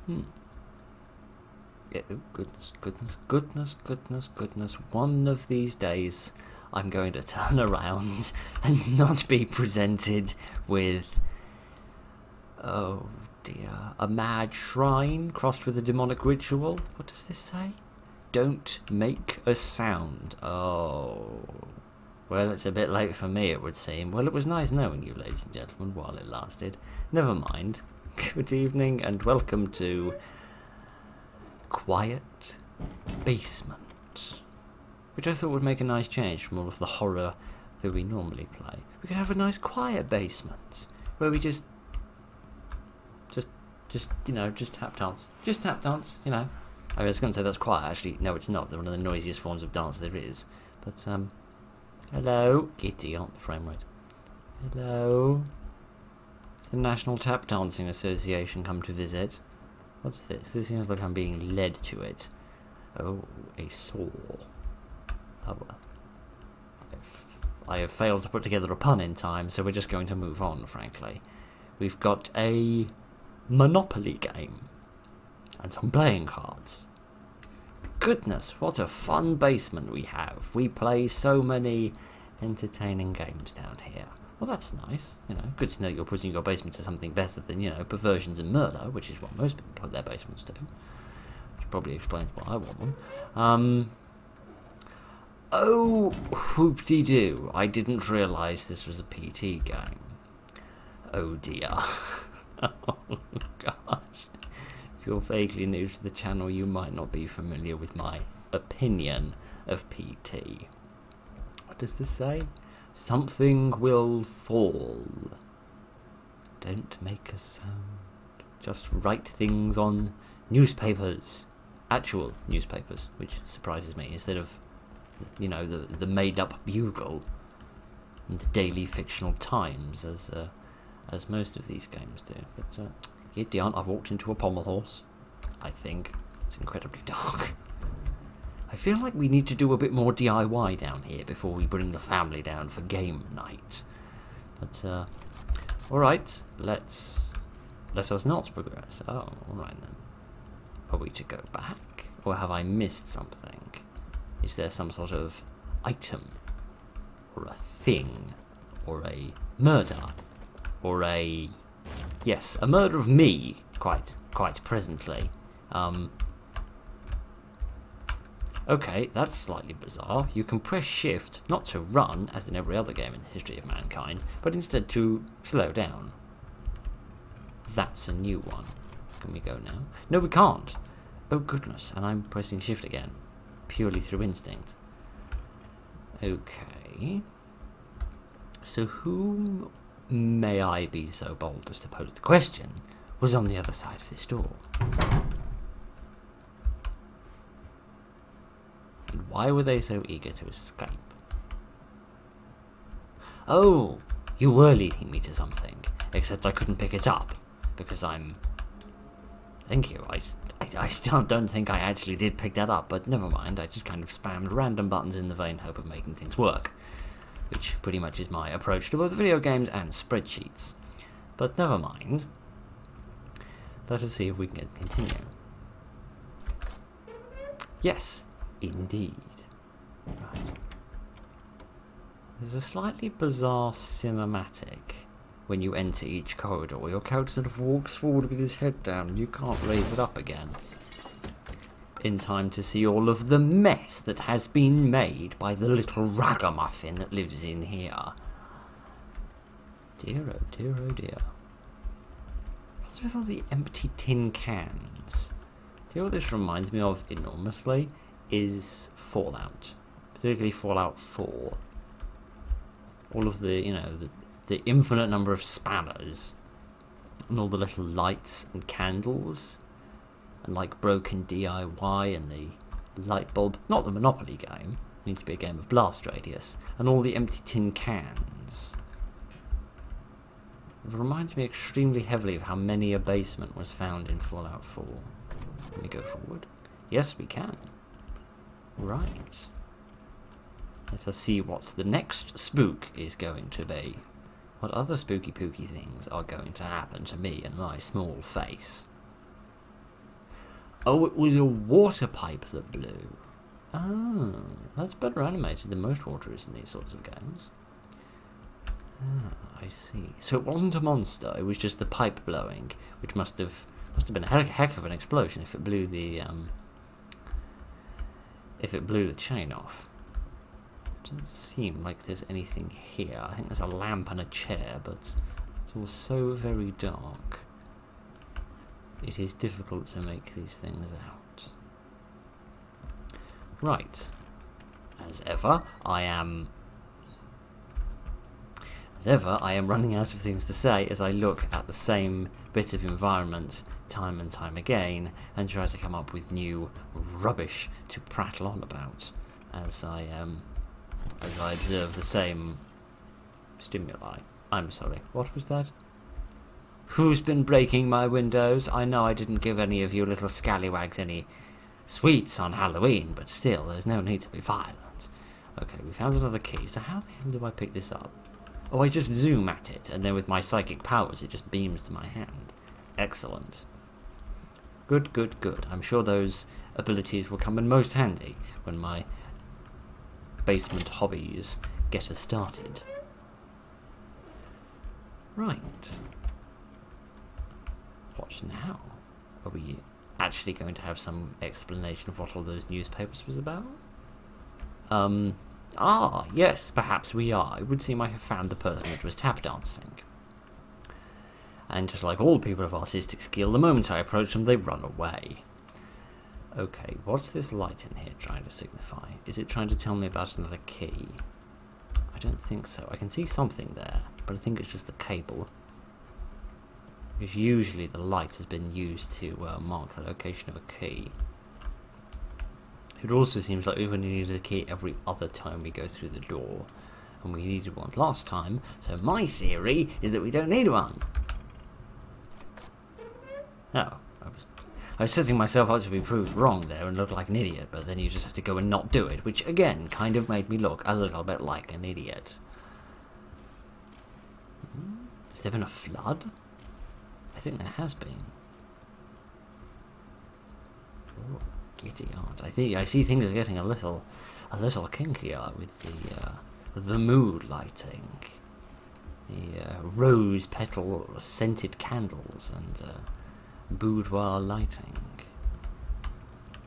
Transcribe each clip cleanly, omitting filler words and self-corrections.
Yeah, oh, goodness, goodness, goodness, goodness, goodness. One of these days I'm going to turn around and not be presented with, oh dear, a mad shrine crossed with a demonic ritual. What does this say? Don't make a sound. Oh. Well, it's a bit late for me, it would seem. Well, it was nice knowing you, ladies and gentlemen, while it lasted. Never mind. Good evening, and welcome to Quiet Basement, which I thought would make a nice change from all of the horror that we normally play. We could have a nice quiet basement, where we just you know, just tap dance. Just tap dance, you know. I was going to say that's quiet, actually. No, it's not. They're one of the noisiest forms of dance there is. But, hello. Giddy on the frame rate. Hello. It's the National Tap Dancing Association come to visit. What's this? This seems like I'm being led to it. Oh, a saw. Oh well. I have failed to put together a pun in time, so we're just going to move on, frankly. We've got a Monopoly game. And some playing cards. Goodness, what a fun basement we have. We play so many entertaining games down here. Well, that's nice, you know. Good to know you're putting your basement to something better than, you know, perversions and murder, which is what most people put their basements to. Which probably explains why I want them. Oh, whoop-de-doo. I didn't realise this was a PT game. Oh dear. Oh gosh. If you're vaguely new to the channel, you might not be familiar with my opinion of PT. What does this say? Something will fall. Don't make a sound. Just write things on newspapers. Actual newspapers, which surprises me, instead of, you know, the made-up Bugle and the Daily Fictional Times, as most of these games do. But yeah, Dion, I've walked into a pommel horse. I think it's incredibly dark. I feel like we need to do a bit more DIY down here before we bring the family down for game night. But all right, let us not progress. Oh, all right then. Are we to go back, or have I missed something? Is there some sort of item, or a thing, or a murder, or a... Yes, a murder of me, quite presently. Okay, that's slightly bizarre. You can press shift, not to run, as in every other game in the history of mankind, but instead to slow down. That's a new one. Can we go now? No, we can't. Oh goodness, and I'm pressing shift again, purely through instinct. Okay. So whom may I be so bold as to pose the question was on the other side of this door? And why were they so eager to escape? Oh, you were leading me to something, except I couldn't pick it up, because I'm... Thank you, I still don't think I actually did pick that up, but never mind, I just kind of spammed random buttons in the vain hope of making things work, which pretty much is my approach to both video games and spreadsheets. But never mind. Let us see if we can continue. Yes, indeed. Right. There's a slightly bizarre cinematic when you enter each corridor. Your character sort of walks forward with his head down and you can't raise it up again in time to see all of the mess that has been made by the little ragamuffin that lives in here. Dear, oh dear, oh dear. What's with all the empty tin cans? Do you know what this reminds me of enormously? Is Fallout. Particularly Fallout 4. All of the, you know, the infinite number of spanners and all the little lights and candles and like broken DIY and the light bulb, not the Monopoly game, it needs to be a game of blast radius, and all the empty tin cans. It reminds me extremely heavily of how many a basement was found in Fallout 4. Can we go forward? Yes, we can. Right. Let us see what the next spook is going to be. What other spooky pooky things are going to happen to me and my small face? Oh, it was a water pipe that blew. Oh, that's better animated than most water is in these sorts of games. Ah, I see. So it wasn't a monster, it was just the pipe blowing, which must have been a heck of an explosion if it blew the chain off. Doesn't seem like there's anything here. I think there's a lamp and a chair, but it's all so very dark. It is difficult to make these things out. Right. As ever, I am running out of things to say as I look at the same bit of environment time and time again and try to come up with new rubbish to prattle on about as I observe the same stimuli. I'm sorry, what was that? Who's been breaking my windows? I know I didn't give any of you little scallywags any sweets on Halloween, but still, there's no need to be violent. Okay, we found another key, so how the hell do I pick this up? Oh, I just zoom at it, and then with my psychic powers, it just beams to my hand. Excellent. Good, good, good. I'm sure those abilities will come in most handy when my basement hobbies get us started. Right. What now? Are we actually going to have some explanation of what all those newspapers was about? Ah, yes, perhaps we are. It would seem I have found the person that was tap dancing. And just like all people of artistic skill, the moment I approach them, they run away. Okay, what's this light in here trying to signify? Is it trying to tell me about another key? I don't think so. I can see something there, but I think it's just the cable. Because usually the light has been used to mark the location of a key. It also seems like we only needed a key every other time we go through the door. And we needed one last time, so my theory is that we don't need one. Oh, I was setting myself up to be proved wrong there and look like an idiot, but then you just have to go and not do it, which again kind of made me look a little bit like an idiot. Has there been a flood? I think there has been. Oh, giddy aunt. I see things are getting a little kinkier with the mood lighting, the rose petal scented candles and boudoir lighting.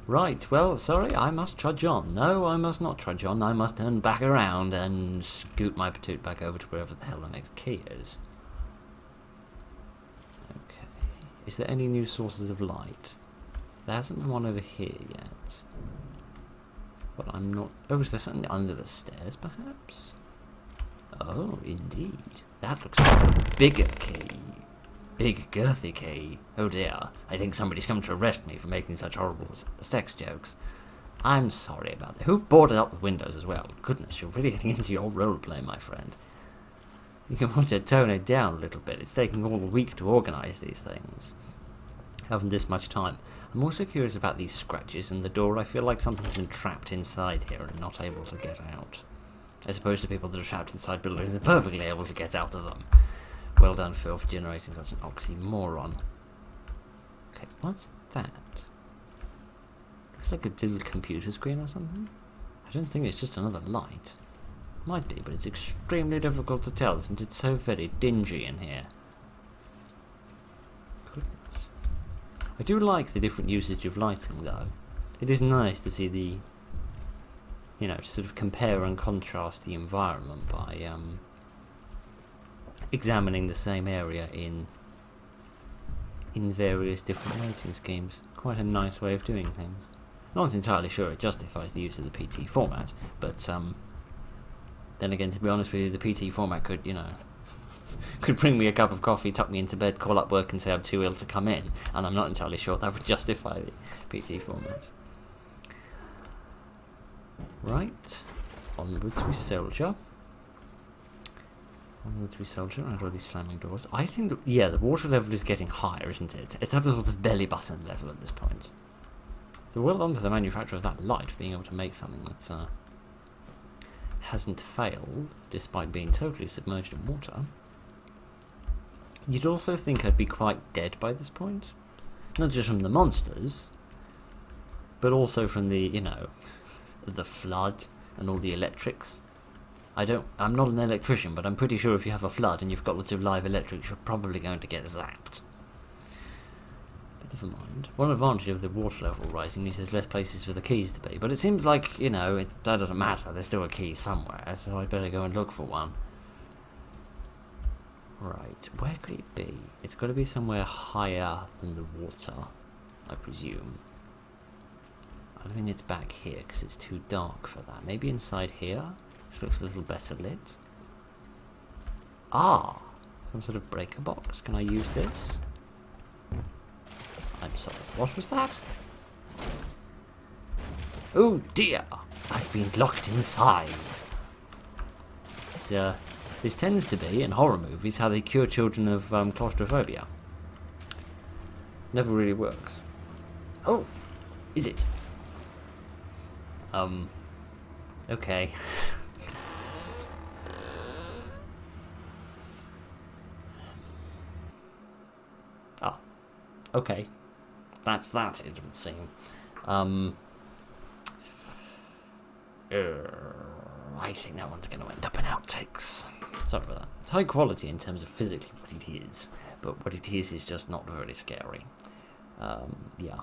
Right, well, sorry, I must trudge on. No, I must not trudge on. I must turn back around and scoot my patoot back over to wherever the hell the next key is. Okay. Is there any new sources of light? There hasn't been one over here yet. But I'm not... Oh, is there something under the stairs, perhaps? Oh, indeed. That looks like a bigger key. Big, girthy key. Oh dear, I think somebody's come to arrest me for making such horrible sex jokes. I'm sorry about that. Who boarded up the windows as well? Goodness, you're really getting into your roleplay, my friend. You can want to tone it down a little bit. It's taking all the week to organise these things. Haven't this much time. I'm also curious about these scratches in the door. I feel like something's been trapped inside here and not able to get out. As opposed to people that are trapped inside buildings and are perfectly able to get out of them. Well done, Phil, for generating such an oxymoron. Okay, what's that? Looks like a little computer screen or something. I don't think it's just another light. Might be, but it's extremely difficult to tell since it's so very dingy in here. Goodness. I do like the different usage of lighting, though. It is nice to see the, you know, to sort of compare and contrast the environment by, examining the same area in various different lighting schemes. Quite a nice way of doing things. Not entirely sure it justifies the use of the PT format, but then again, to be honest with you, the PT format could, you know, could bring me a cup of coffee, tuck me into bed, call up work and say I'm too ill to come in, and I'm not entirely sure that would justify the PT format. Right, onwards we soldier. Onwards we soldier, and all these slamming doors. I think that, yeah, the water level is getting higher, isn't it? It's up to sort of belly button level at this point. So well done to the manufacturer of that light for being able to make something that hasn't failed, despite being totally submerged in water. You'd also think I'd be quite dead by this point. Not just from the monsters, but also from the, you know, the flood and all the electrics. I'm not an electrician, but I'm pretty sure if you have a flood and you've got lots of live electrics, you're probably going to get zapped. But never mind. One advantage of the water level rising is there's less places for the keys to be, but it seems like, you know, that doesn't matter. There's still a key somewhere, so I better go and look for one. Right, where could it be? It's got to be somewhere higher than the water, I presume. I don't think it's back here because it's too dark for that. Maybe inside here? This looks a little better lit. Ah! Some sort of breaker box. Can I use this? I'm sorry, what was that? Oh dear! I've been locked inside. This tends to be, in horror movies, how they cure children of claustrophobia. Never really works. Oh! Is it? Okay. Ah. Okay. That's that, it would seem. I think that one's going to end up in outtakes. Sorry for that. It's high quality in terms of physically what it is, but what it is just not very scary. Yeah.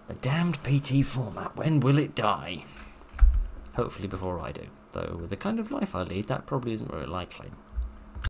The damned PT format, when will it die? Hopefully before I do. Though with the kind of life I lead, that probably isn't very likely.